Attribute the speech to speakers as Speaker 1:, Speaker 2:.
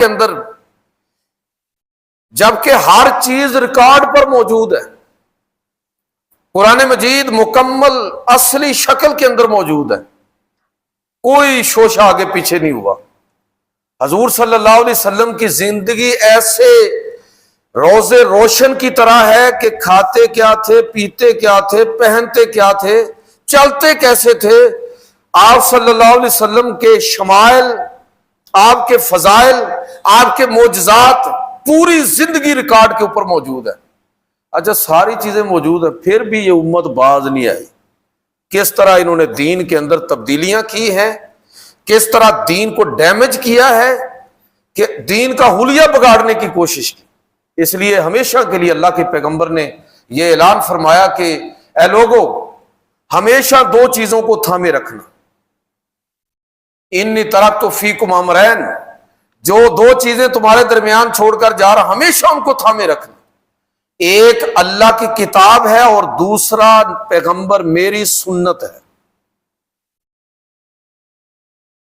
Speaker 1: کے اندر، جبکہ ہر چیز ریکارڈ پر موجود ہے. قرآن مجید مکمل اصلی شکل کے اندر موجود ہے، کوئی شوشہ آگے پیچھے نہیں ہوا. حضور صلی اللہ علیہ وسلم کی زندگی ایسے روزے روشن کی طرح ہے کہ کھاتے کیا تھے، پیتے کیا تھے، پہنتے کیا تھے، چلتے کیسے تھے. آپ صلی اللہ علیہ وسلم کے شمائل، آپ کے فضائل، آپ کے معجزات پوری زندگی ریکارڈ کے اوپر موجود ہے. اچھا ساری چیزیں موجود ہیں، پھر بھی یہ امت باز نہیں آئی. کس طرح انہوں نے دین کے اندر تبدیلیاں کی ہیں، کس طرح دین کو ڈیمیج کیا ہے، کہ دین کا حلیہ بگاڑنے کی کوشش کی. اس لیے ہمیشہ کے لیے اللہ کے پیغمبر نے یہ اعلان فرمایا کہ اے لوگو، ہمیشہ دو چیزوں کو تھامے رکھنا. انی ترکت فیکم امرین، جو دو چیزیں تمہارے درمیان چھوڑ کر جا رہا ہمیشہ ان کو تھامے رکھنا. ایک اللہ کی کتاب ہے اور دوسرا پیغمبر میری سنت ہے.